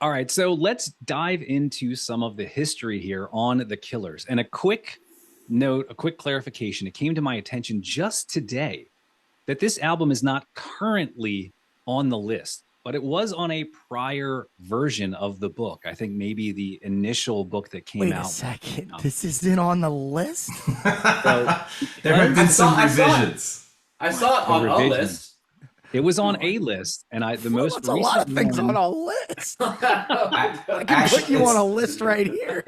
All right, so let's dive into some of the history here on the Killers. And a quick note, a quick clarification. It came to my attention just today that this album is not currently on the list, but it was on a prior version of the book. I think maybe the initial book that came Wait a out. second. This isn't on the list? So, There have been some I saw it. revisions. I saw it on a revision. list. It was on a list, and the most That's a lot of recent things one- on a list. I I can put you on a list right here.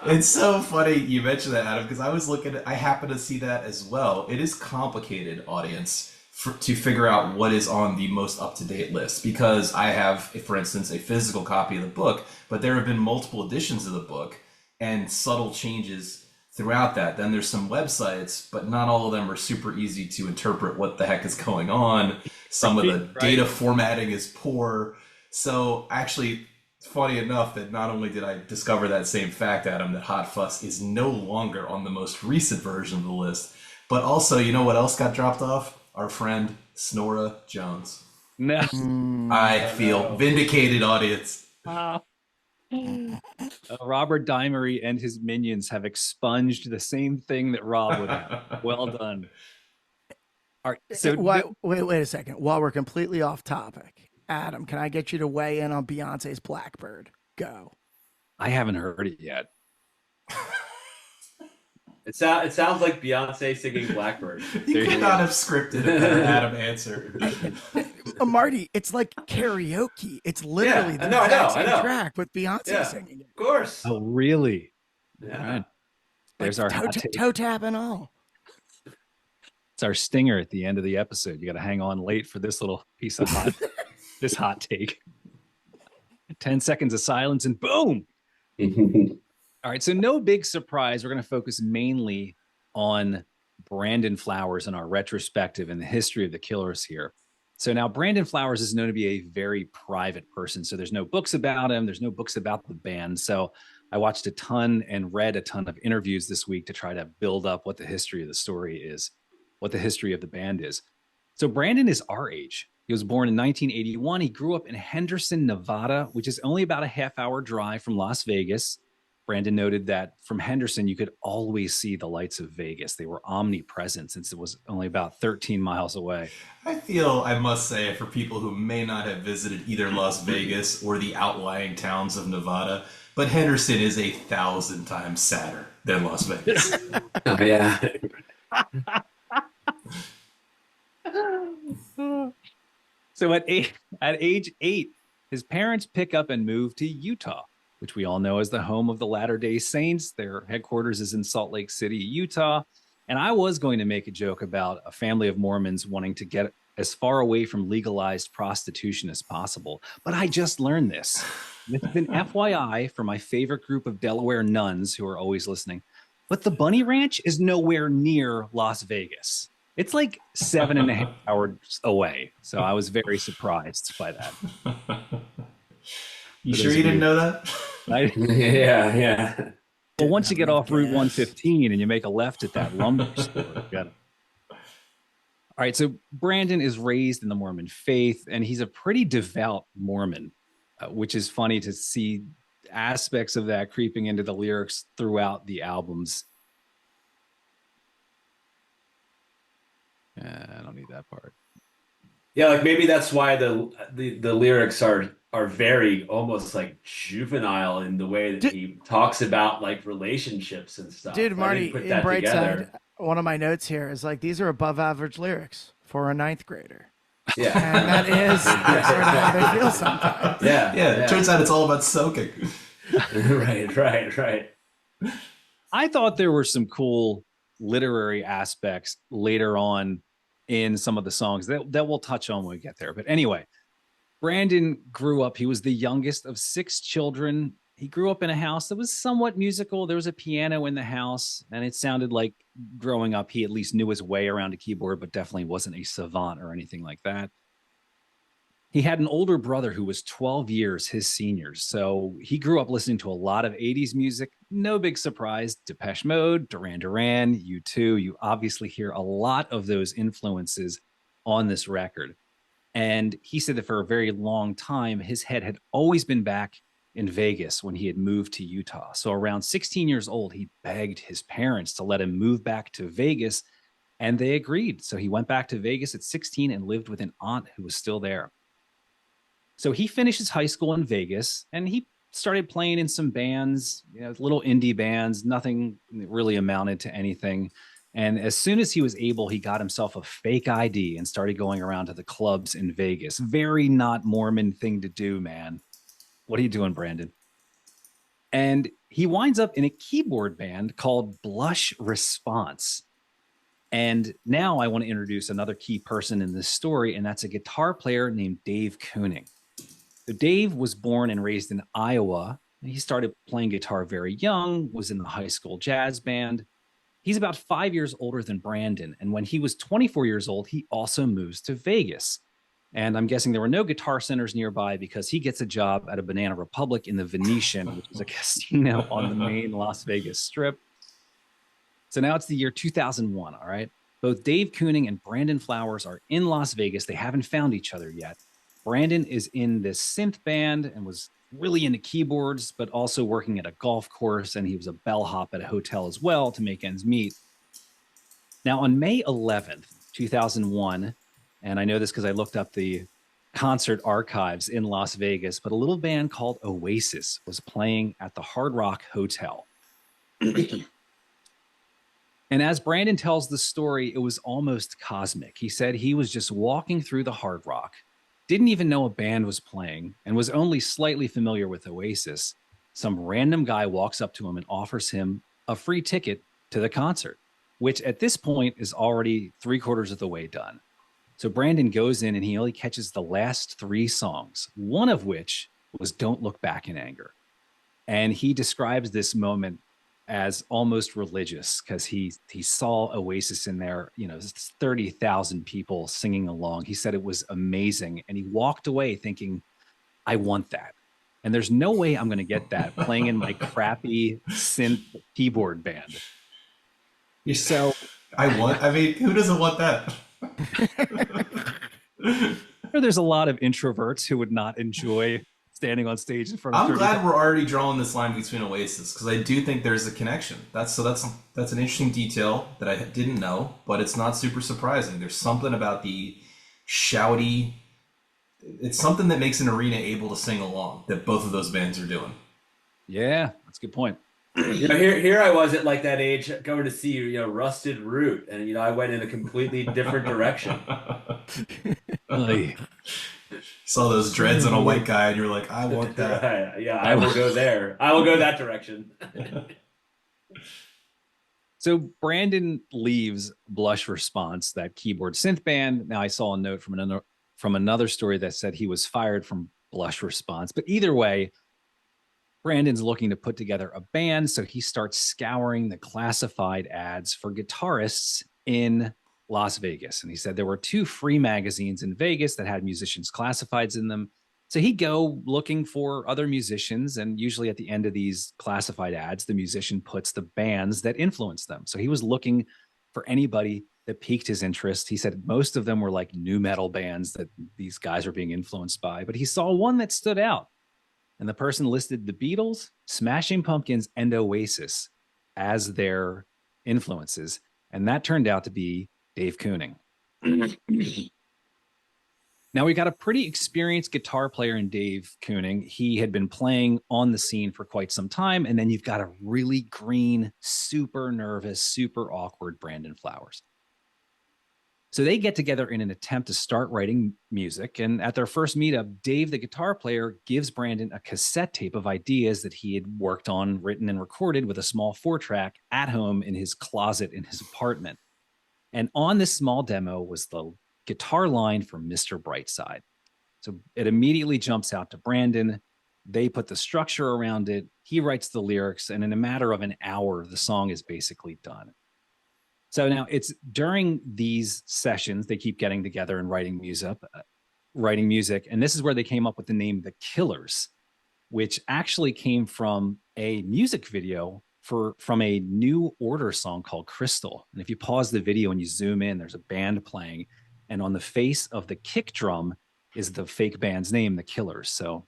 It's so funny you mentioned that, Adam, because I happened to see that as well. It is complicated, audience, to figure out what is on the most up-to-date list, because I have, for instance, a physical copy of the book, but there have been multiple editions of the book and subtle changes throughout that. Then there's some websites, but not all of them are super easy to interpret what the heck is going on. Some of the data formatting is poor. So actually, funny enough that not only did I discover that same fact, Adam, that Hot Fuss is no longer on the most recent version of the list, but also, you know what else got dropped off? Our friend Snora Jones. No. I feel vindicated, audience. Robert Dimery and his minions have expunged the same thing that Rob would have. Well done. All right, so wait a second. While we're completely off topic, Adam, can I get you to weigh in on Beyonce's Blackbird? Go. I haven't heard it yet. It sounds like Beyonce singing Blackbird. You could not have scripted a better Adam answer. Marty, it's like karaoke. It's literally the I exact know. same track with Beyonce singing it. Of course. Oh, really? Yeah. Right. There's our hot take. Toe tap and all. It's our stinger at the end of the episode. You got to hang on late for this little piece of this hot take. 10 seconds of silence and boom. All right, so no big surprise. We're going to focus mainly on Brandon Flowers and our retrospective and the history of the Killers here. So now Brandon Flowers is known to be a very private person. So there's no books about him. There's no books about the band. So I watched a ton and read a ton of interviews this week to try to build up what the history of the story is, what the history of the band is. So Brandon is our age. He was born in 1981. He grew up in Henderson, Nevada, which is only about a half-hour drive from Las Vegas. Brandon noted that from Henderson, you could always see the lights of Vegas. They were omnipresent since it was only about 13 miles away. I feel, I must say, for people who may not have visited either Las Vegas or the outlying towns of Nevada, but Henderson is 1,000 times sadder than Las Vegas. Oh, yeah. So at age 8, his parents pick up and move to Utah, which we all know as the home of the Latter-day Saints. Their headquarters is in Salt Lake City, Utah. And I was going to make a joke about a family of Mormons wanting to get as far away from legalized prostitution as possible. But I just learned this. It's been FYI for my favorite group of Delaware nuns who are always listening. But the Bunny Ranch is nowhere near Las Vegas. It's like 7.5 hours away. So I was very surprised by that. You sure you didn't know that? Yeah. Well, once you get off Route 115 and you make a left at that lumber store, you got it. All right, so Brandon is raised in the Mormon faith, and he's a pretty devout Mormon, which is funny to see aspects of that creeping into the lyrics throughout the albums. I don't need that part. Yeah, like maybe that's why the lyrics are very almost like juvenile in the way that he talks about like relationships and stuff. Dude, Marty, put in that Brightside, together. one of my notes here is like, these are above average lyrics for a ninth grader. Yeah. And that is sort of how they feel sometimes. Yeah. It turns out it's all about soaking. Right. I thought there were some cool literary aspects later on in some of the songs that we'll touch on when we get there. But anyway, Brandon grew up, he was the youngest of 6 children. He grew up in a house that was somewhat musical. There was a piano in the house, and it sounded like growing up, he at least knew his way around a keyboard, but definitely wasn't a savant or anything like that. He had an older brother who was 12 years his senior. So he grew up listening to a lot of 80s music. No big surprise. Depeche Mode, Duran Duran, U2. You obviously hear a lot of those influences on this record. And he said that for a very long time, his head had always been back in Vegas when he had moved to Utah. So around 16 years old, he begged his parents to let him move back to Vegas, and they agreed. So he went back to Vegas at 16 and lived with an aunt who was still there. So he finished his high school in Vegas, and he started playing in some bands, little indie bands, nothing really amounted to anything. And as soon as he was able, he got himself a fake ID and started going around to the clubs in Vegas. Very not Mormon thing to do, man. What are you doing, Brandon? And he winds up in a keyboard band called Blush Response. And now I want to introduce another key person in this story, and that's a guitar player named Dave Kooning. So Dave was born and raised in Iowa. He started playing guitar very young, was in the high school jazz band. He's about 5 years older than Brandon. And when he was 24 years old, he also moves to Vegas. And I'm guessing there were no guitar centers nearby because he gets a job at a Banana Republic in the Venetian, which is a casino on the main Las Vegas Strip. So now it's the year 2001, all right? Both Dave Kooning and Brandon Flowers are in Las Vegas. They haven't found each other yet. Brandon is in this synth band and was really into keyboards, but also working at a golf course, and he was a bellhop at a hotel as well to make ends meet. Now, on May 11th, 2001, and I know this because I looked up the concert archives in Las Vegas, but a little band called Oasis was playing at the Hard Rock Hotel. And as Brandon tells the story, it was almost cosmic. He said he was just walking through the Hard Rock, didn't even know a band was playing, and was only slightly familiar with Oasis. Some random guy walks up to him and offers him a free ticket to the concert, which at this point is already 3/4 of the way done. So Brandon goes in and he only catches the last 3 songs, one of which was Don't Look Back in Anger. And he describes this moment as almost religious because he saw Oasis in there, 30,000 people singing along. He said it was amazing. And he walked away thinking, I want that. And there's no way I'm going to get that playing in my crappy synth keyboard band. So who doesn't want that? There's a lot of introverts who would not enjoy standing on stage in front of I'm glad we're already drawing this line between Oasis because I do think there's a connection. That's an interesting detail that I didn't know, but it's not super surprising. There's something about the shouty. It's something that makes an arena able to sing along that both of those bands are doing. Yeah, that's a good point. Here I was at like that age going to see Rusted Root, and I went in a completely different direction. Saw those dreads on a white guy and you're like, I want that. Right. Yeah, I will go there. I will go that direction. So Brandon leaves Blush Response, that keyboard synth band. Now I saw a note from another story that said he was fired from Blush Response. But either way, Brandon's looking to put together a band. So he starts scouring the classified ads for guitarists in Las Vegas. And he said there were 2 free magazines in Vegas that had musicians classifieds in them. So he'd go looking for other musicians. And usually at the end of these classified ads, the musician puts the bands that influenced them. So he was looking for anybody that piqued his interest. He said most of them were like nu metal bands that these guys were being influenced by, but he saw one that stood out. And the person listed the Beatles, Smashing Pumpkins, and Oasis as their influences. And that turned out to be Dave Kooning. Now we got a pretty experienced guitar player in Dave Kooning. He had been playing on the scene for quite some time. And then you've got a really green, super nervous, super awkward Brandon Flowers. So they get together in an attempt to start writing music. And at their first meetup, Dave, the guitar player, gives Brandon a cassette tape of ideas that he had worked on, written and recorded with a small 4-track at home in his closet in his apartment. And on this small demo was the guitar line for Mr. Brightside. So it immediately jumps out to Brandon. They put the structure around it. He writes the lyrics, and in a matter of an hour, the song is basically done. So now it's during these sessions, they keep getting together and writing music. And this is where they came up with the name The Killers, which actually came from a music video from a New Order song called Crystal. And if you pause the video and you zoom in, there's a band playing. And on the face of the kick drum is the fake band's name, the Killers. So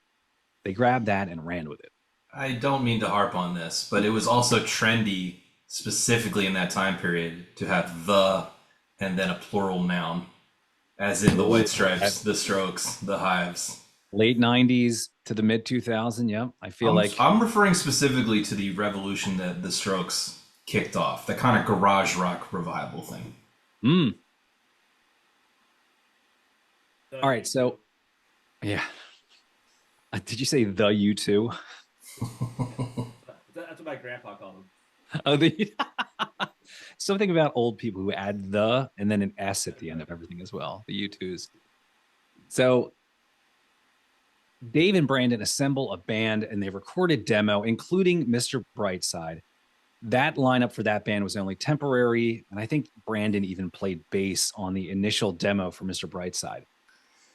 they grabbed that and ran with it. I don't mean to harp on this, but it was also trendy, specifically in that time period, to have the and then a plural noun, as in the White Stripes, the Strokes, the Hives. Late 90s to the mid 2000s. Yep. I feel like I'm referring specifically to the revolution that the Strokes kicked off, the kind of garage rock revival thing. All right. So, yeah. Did you say the U2? That's what my grandpa called them. Oh, something about old people who add the and then an S at the end of everything as well. The U2s. So Dave and Brandon assemble a band and they recorded demo, including Mr. Brightside. That lineup for that band was only temporary, and I think Brandon even played bass on the initial demo for Mr. Brightside.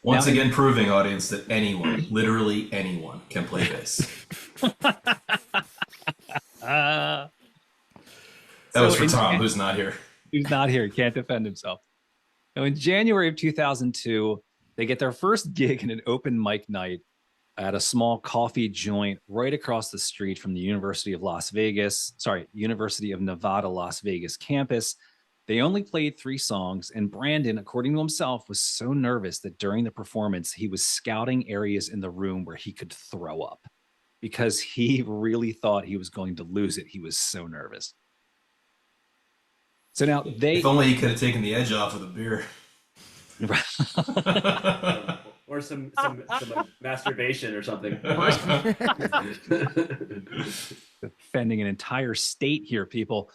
Once again, proving, audience, that anyone, literally anyone, can play bass. That was for Tom, who's not here. Who's not here, can't defend himself. Now, in January of 2002, they get their first gig in an open mic night at a small coffee joint right across the street from the University of Nevada, Las Vegas campus. They only played 3 songs, and Brandon, according to himself, was so nervous that during the performance, he was scouting areas in the room where he could throw up because he really thought he was going to lose it. He was so nervous. So now if only he could have taken the edge off with a beer. Or some masturbation or something. Defending an entire state here, people.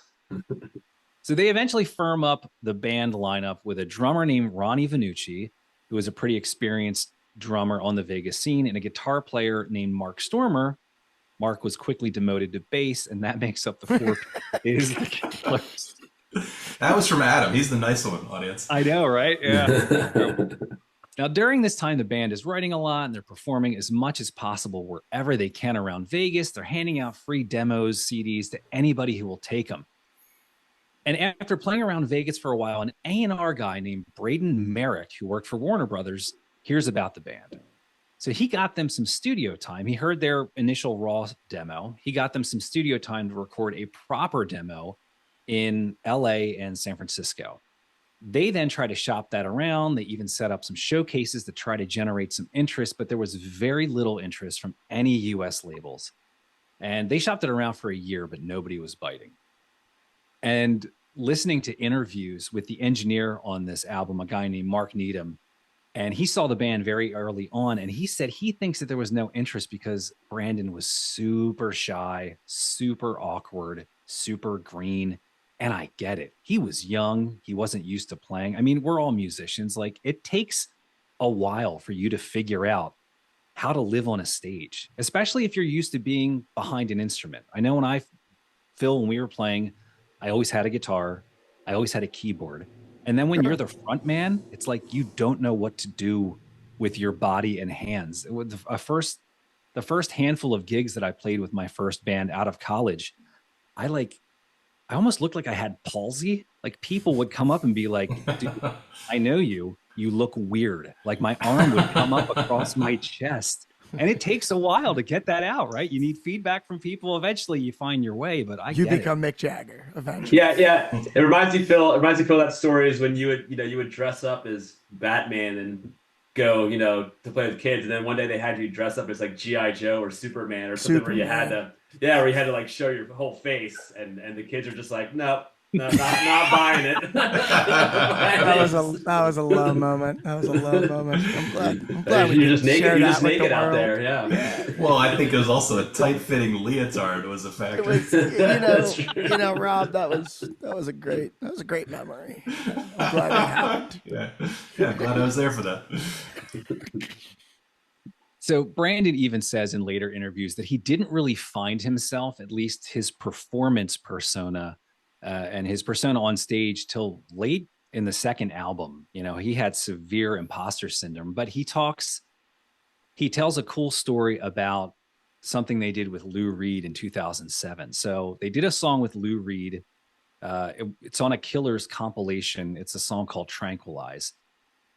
So they eventually firm up the band lineup with a drummer named Ronnie Vanucci, who was a pretty experienced drummer on the Vegas scene, and a guitar player named Mark Stormer. Mark was quickly demoted to bass, and that makes up the 4 is the Killers. That was from Adam. He's the nice one, audience. I know, right? Yeah. Now, during this time, the band is writing a lot and they're performing as much as possible wherever they can around Vegas. They're handing out free demos, CDs to anybody who will take them. And after playing around Vegas for a while, an A&R guy named Braden Merrick, who worked for Warner Brothers, hears about the band. So he got them some studio time. He heard their initial raw demo. He got them some studio time to record a proper demo in LA and San Francisco. They then try to shop that around. They even set up some showcases to try to generate some interest, but there was very little interest from any US labels. And they shopped it around for a year, but nobody was biting. And listening to interviews with the engineer on this album, a guy named Mark Needham, and he saw the band very early on, and he said he thinks that there was no interest because Brandon was super shy, super awkward, super green. And I get it. He was young. He wasn't used to playing. I mean, we're all musicians. Like, it takes a while for you to figure out how to live on a stage, especially if you're used to being behind an instrument. I know when we were playing, I always had a guitar. I always had a keyboard. And then when you're the front man, it's like you don't know what to do with your body and hands. The first handful of gigs that I played with my first band out of college, I almost looked like I had palsy. Like, people would come up and be like, dude, I know you look weird. Like, my arm would come up across my chest. And it takes a while to get that out, right? You need feedback from people. Eventually you find your way, but you become Mick Jagger eventually. Yeah. It reminds me, Phil, that story is when you would dress up as Batman and go, to play with kids. And then one day they had you dress up as like G.I. Joe or Superman or something where you had to like show your whole face, and the kids are just like, no, not buying it. That was a low moment. I'm glad you're just naked out there. Yeah. Well, I think it was also a tight-fitting leotard was a factor. It was, Rob, that was a great memory. I'm glad it happened. Yeah, glad I was there for that. So Brandon even says in later interviews that he didn't really find himself, at least his performance persona and his persona on stage, till late in the second album. He had severe imposter syndrome, but he tells a cool story about something they did with Lou Reed in 2007. So they did a song with Lou Reed. It's on a Killers compilation. It's a song called Tranquilize.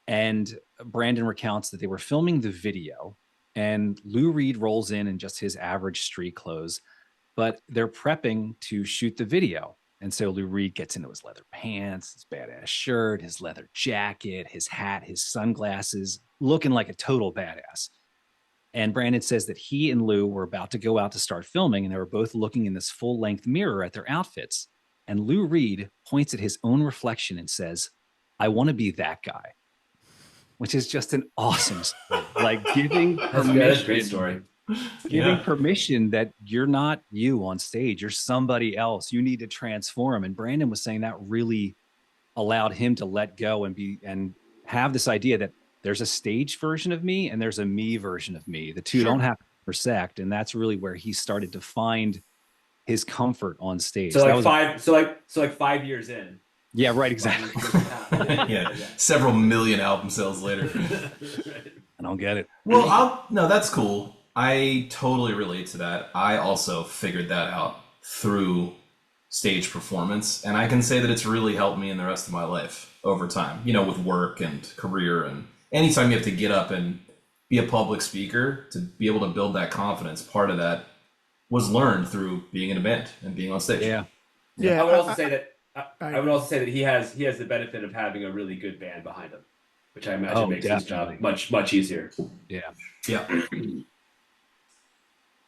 And Brandon recounts that they were filming the video, and Lou Reed rolls in just his average street clothes, but they're prepping to shoot the video. And so Lou Reed gets into his leather pants, his badass shirt, his leather jacket, his hat, his sunglasses, looking like a total badass. And Brandon says that he and Lou were about to go out to start filming, and they were both looking in this full-length mirror at their outfits. And Lou Reed points at his own reflection and says, "I want to be that guy," which is just an awesome story. Like giving That's a great story. Giving permission that you're not you on stage, you're somebody else. You need to transform. And Brandon was saying that really allowed him to let go and have this idea that there's a stage version of me and there's a me version of me. The two don't have to intersect. And that's really where he started to find his comfort on stage. So like 5 years in. Yeah, right, exactly. Yeah, several million album sales later. I don't get it. Well, no, that's cool. I totally relate to that. I also figured that out through stage performance, and I can say that it's really helped me in the rest of my life over time, with work and career. And anytime you have to get up and be a public speaker, to be able to build that confidence, part of that was learned through being in a band and being on stage. Yeah. I would also say that he has the benefit of having a really good band behind him, which I imagine makes his job much easier. Yeah.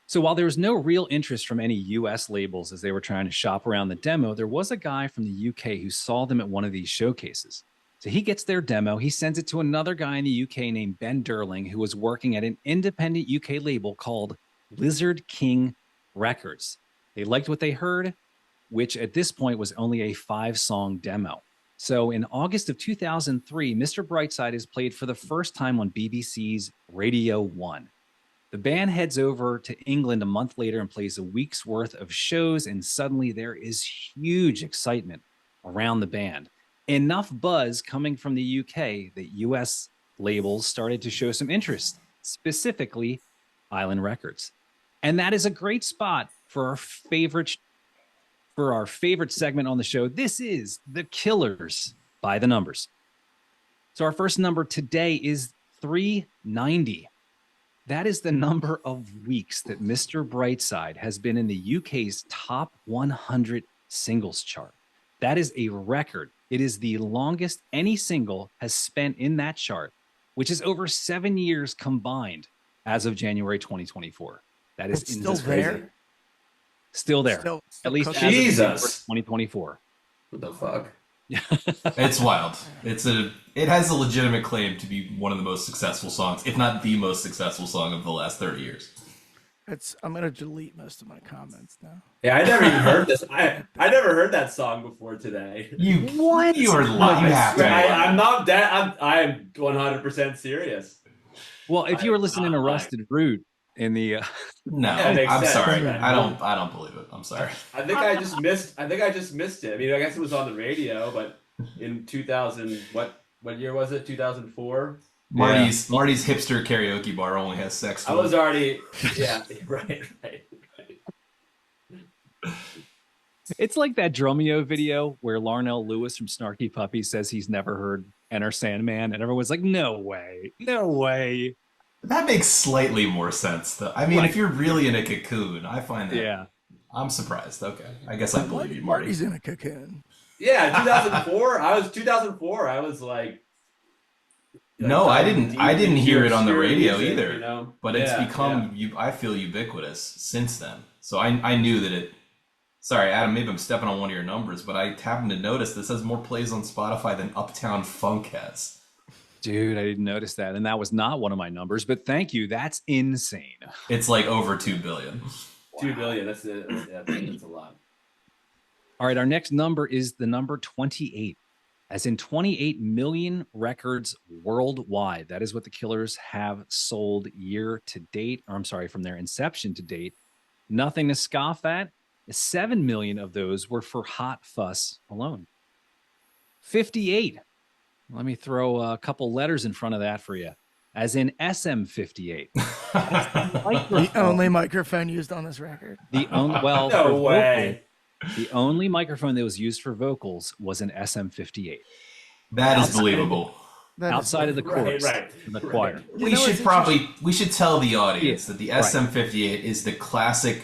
So while there was no real interest from any US labels as they were trying to shop around the demo, there was a guy from the UK who saw them at one of these showcases. So he gets their demo, he sends it to another guy in the UK named Ben Durling, who was working at an independent UK label called Lizard King Records. They liked what they heard, which at this point was only a 5-song demo. So in August of 2003, Mr. Brightside is played for the first time on BBC's Radio 1. The band heads over to England a month later and plays a week's worth of shows, and suddenly there is huge excitement around the band. Enough buzz coming from the UK that US labels started to show some interest, specifically Island Records. And that is a great spot for our favorite segment on the show. This is The Killers by the Numbers. So our first number today is 390. That is the number of weeks that Mr. Brightside has been in the UK's top 100 singles chart. That is a record. It is the longest any single has spent in that chart, which is over 7 years combined as of January 2024. That is still there. Still there. Still at least cooking. Jesus. 2024. What the fuck? It's wild. It has a legitimate claim to be one of the most successful songs, if not the most successful song of the last 30 years. I'm gonna delete most of my comments now. Yeah, I never even heard this. I never heard that song before today. What? You are lying. You have to. I'm not that. I am 100% serious. Well, if you were listening to Rusted Root in the No, Yeah, it makes I'm sense. sorry. Right. I don't believe it. I'm sorry. I think I just missed it. I mean, I guess it was on the radio, but in 2000, what year was it? 2004. Marty's hipster karaoke bar only has sex. I was already right. It's like that Dromeo video where Larnell Lewis from Snarky Puppy says he's never heard Enter Sandman, and everyone's like, no way. That makes slightly more sense, though. I mean, if you're really in a cocoon, I find that. Yeah. I'm surprised. Okay, I guess I believe you, Marty. Marty's in a cocoon. Yeah, 2004. I was like. No, I didn't hear it on the radio music, either. But it's become I feel ubiquitous since then. So I knew that it. Sorry, Adam. Maybe I'm stepping on one of your numbers, but I happened to notice this has more plays on Spotify than Uptown Funk has. Dude, I didn't notice that. And that was not one of my numbers, but thank you. That's insane. It's like over 2 billion. 2 billion. That's a lot. All right, our next number is the number 28. As in 28 million records worldwide. That is what the Killers have sold year to date. Or I'm sorry, from their inception to date. Nothing to scoff at. 7 million of those were for Hot Fuss alone. 58. Let me throw a couple letters in front of that for you. As in SM58. The only microphone used on this record. No way. The only microphone that was used for vocals was an SM58. That is believable. That is outside of the chorus, right. in the choir. We know should what's we should tell the audience that the Right. SM58 is the classic,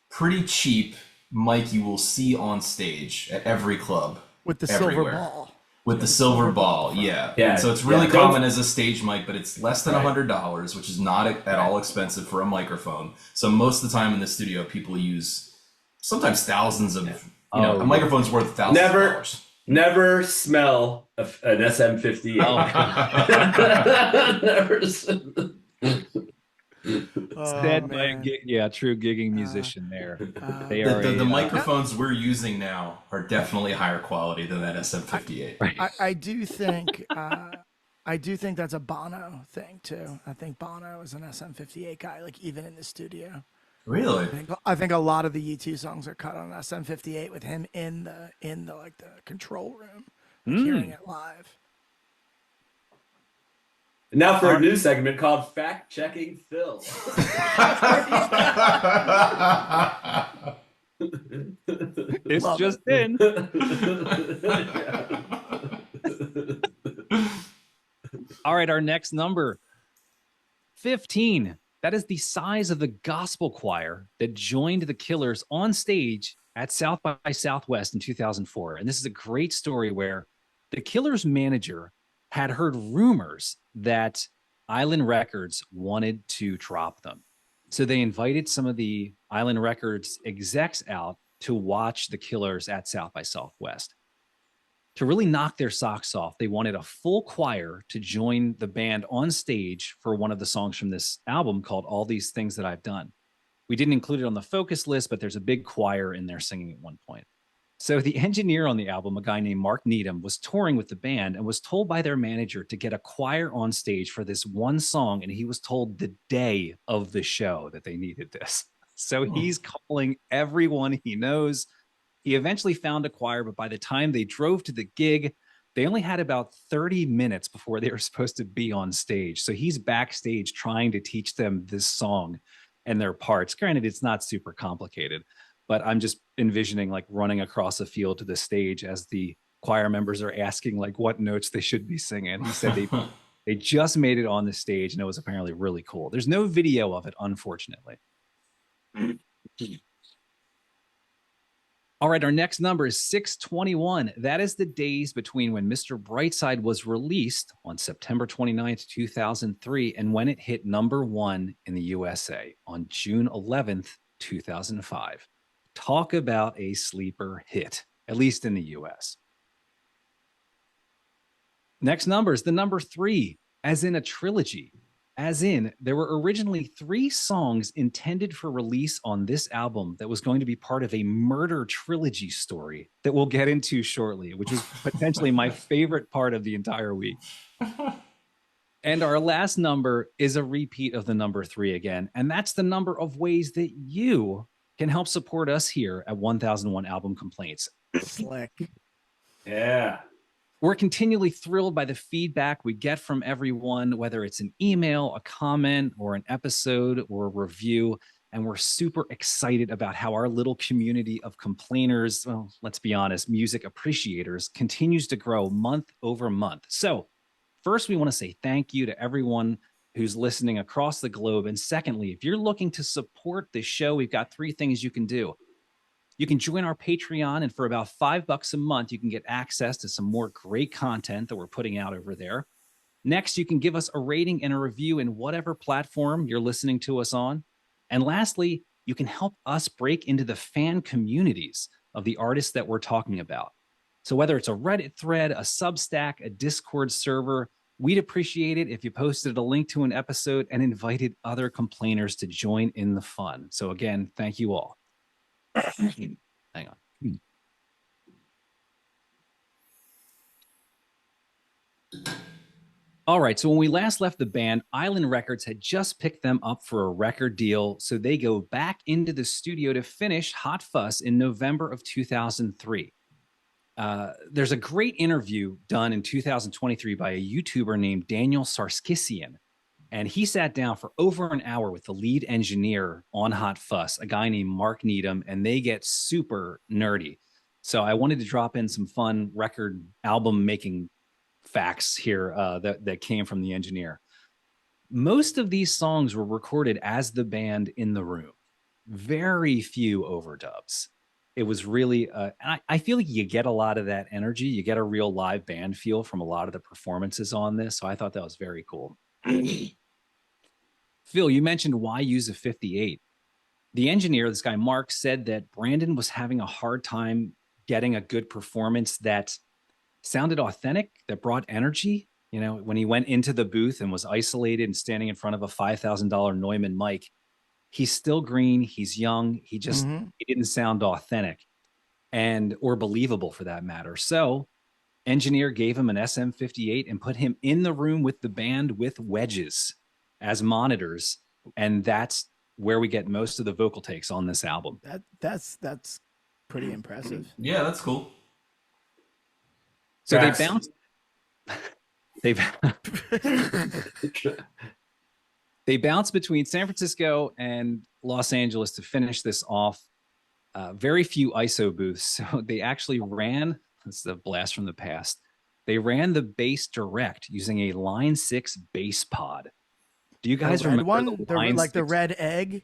pretty cheap mic you will see on stage at every club with the everywhere. silver ball. With the silver ball, yeah. Yeah, And so it's really yeah. common as a stage mic, but it's less than Right. $100, which is not at all expensive for a microphone. So most of the time in the studio, people use sometimes thousands of, Oh, a microphone's worth thousands Never- of dollars. Never smell an SM58. Never Said by a man. true gigging musician there. Uh, They are The a, microphones we're using now are definitely higher quality than that SM58. right. I do think that's a Bono thing too. I think Bono is an SM58 guy, like even in the studio. Really? I think a lot of the U2 songs are cut on SM58 with him in the like the control room, like hearing it live. Now for a new segment called Fact Checking Phil. It's Love just in. All right, our next number 15. That is the size of the gospel choir that joined the Killers on stage at South by Southwest in 2004. And this is a great story where the Killers manager had heard rumors that Island Records wanted to drop them. So they invited some of the Island Records execs out to watch the Killers at South by Southwest. To really knock their socks off, they wanted a full choir to join the band on stage for one of the songs from this album called All These Things That I've Done. We didn't include it on the focus list, but there's a big choir in there singing at one point. So the engineer on the album, a guy named Mark Needham, was touring with the band and was told by their manager to get a choir on stage for this one song. And he was told the day of the show that they needed this. So he's calling everyone he knows. He eventually found a choir, but by the time they drove to the gig, they only had about 30 minutes before they were supposed to be on stage. So he's backstage trying to teach them this song and their parts. Granted, it's not super complicated, but I'm just envisioning like running across a field to the stage as the choir members are asking like what notes they should be singing. He said they just made it on the stage and it was apparently really cool. There's no video of it, unfortunately. All right, our next number is 621. That is the days between when Mr. Brightside was released on September 29th, 2003, and when it hit #1 in the USA on June 11th, 2005. Talk about a sleeper hit, at least in the US. Next number is the number 3, as in a trilogy. As in, there were originally 3 songs intended for release on this album that was going to be part of a murder trilogy story that we'll get into shortly, which was potentially my favorite part of the entire week. And our last number is a repeat of the number 3 again, and that's the number of ways that you can help support us here at 1001 Album Complaints. Slick. Yeah. We're continually thrilled by the feedback we get from everyone, whether it's an email, a comment, or an episode or a review. And we're super excited about how our little community of complainers, well, let's be honest, music appreciators, continues to grow month over month. So first, we want to say thank you to everyone who's listening across the globe. And secondly, if you're looking to support the show, we've got 3 things you can do. You can join our Patreon, and for about $5 a month, you can get access to some more great content that we're putting out over there. Next, you can give us a rating and a review in whatever platform you're listening to us on. And lastly, you can help us break into the fan communities of the artists that we're talking about. So whether it's a Reddit thread, a Substack, a Discord server, we'd appreciate it if you posted a link to an episode and invited other complainers to join in the fun. So again, thank you all. Hang on. All right, so when we last left the band, Island Records had just picked them up for a record deal, so they go back into the studio to finish Hot Fuss in November of 2003. There's a great interview done in 2023 by a YouTuber named Daniel Sarkisian, and he sat down for over an hour with the lead engineer on Hot Fuss, a guy named Mark Needham, and they get super nerdy. So I wanted to drop in some fun record album making facts here that came from the engineer. Most of these songs were recorded as the band in the room. Very few overdubs. It was really, I feel like you get a lot of that energy. You get a real live band feel from a lot of the performances on this. So I thought that was very cool. Phil, you mentioned why use a 58. The engineer, this guy Mark, said that Brandon was having a hard time getting a good performance that sounded authentic, that brought energy. You know, when he went into the booth and was isolated and standing in front of a $5,000 Neumann mic, he's still green, he's young, he just he didn't sound authentic and or believable for that matter. So engineer gave him an SM58 and put him in the room with the band with wedges as monitors, and that's where we get most of the vocal takes on this album. That's pretty impressive. Yeah, that's cool. So Tracks. they bounced. They bounced between San Francisco and Los Angeles to finish this off. Very few ISO booths, so they actually ran. This is a blast from the past. They ran the bass direct using a Line 6 bass pod. Do you guys remember the red egg?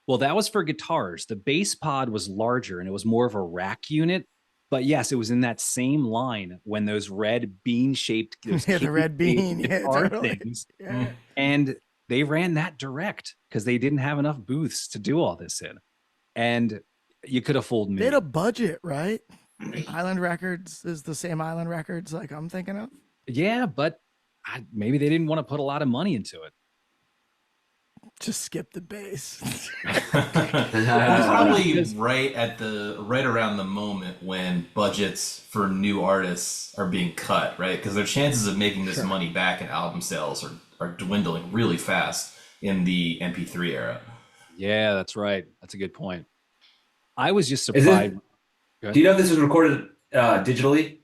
Well, that was for guitars. The bass pod was larger and it was more of a rack unit. But yes, it was in that same line when those red bean-shaped the red bean guitar things. Yeah. And they ran that direct because they didn't have enough booths to do all this in. And you could have fooled me. They had a budget, right? Island Records is the same Island Records like I'm thinking of. Yeah, but maybe they didn't want to put a lot of money into it. Just skip the bass. Probably right around the moment when budgets for new artists are being cut, right? Because their chances of making this money back in album sales are dwindling really fast in the MP3 era. Yeah, that's right. That's a good point. I was just surprised. Do you know if this was recorded digitally?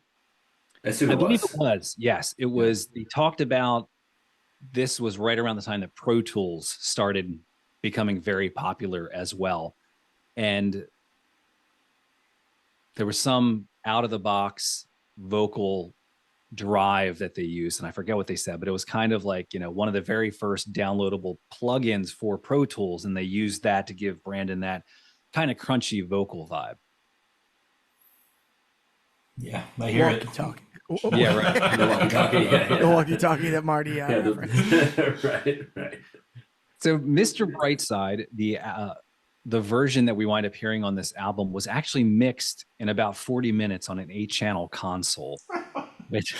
I assume I believe it was. Yes, it was. They talked about this was right around the time that Pro Tools started becoming very popular as well. And there was some out of the box vocal drive that they used. And I forget what they said, but it was kind of like, you know, one of the very first downloadable plugins for Pro Tools. And they used that to give Brandon that kind of crunchy vocal vibe. Yeah, I hear it. Talk. Yeah, right. The walkie-talkie, The walkie-talkie that Marty right. So Mr. Brightside, the version that we wind up hearing on this album was actually mixed in about 40 minutes on an 8-channel console. Which,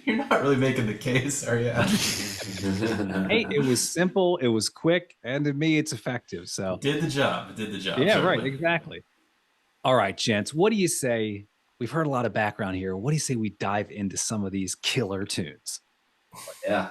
you're not really making the case, are you? hey, it was simple, it was quick, and to me, it's effective. So It did the job. yeah, certainly. right, exactly. All right, gents, what do you say? We've heard a lot of background here. What do you say we dive into some of these killer tunes? Yeah.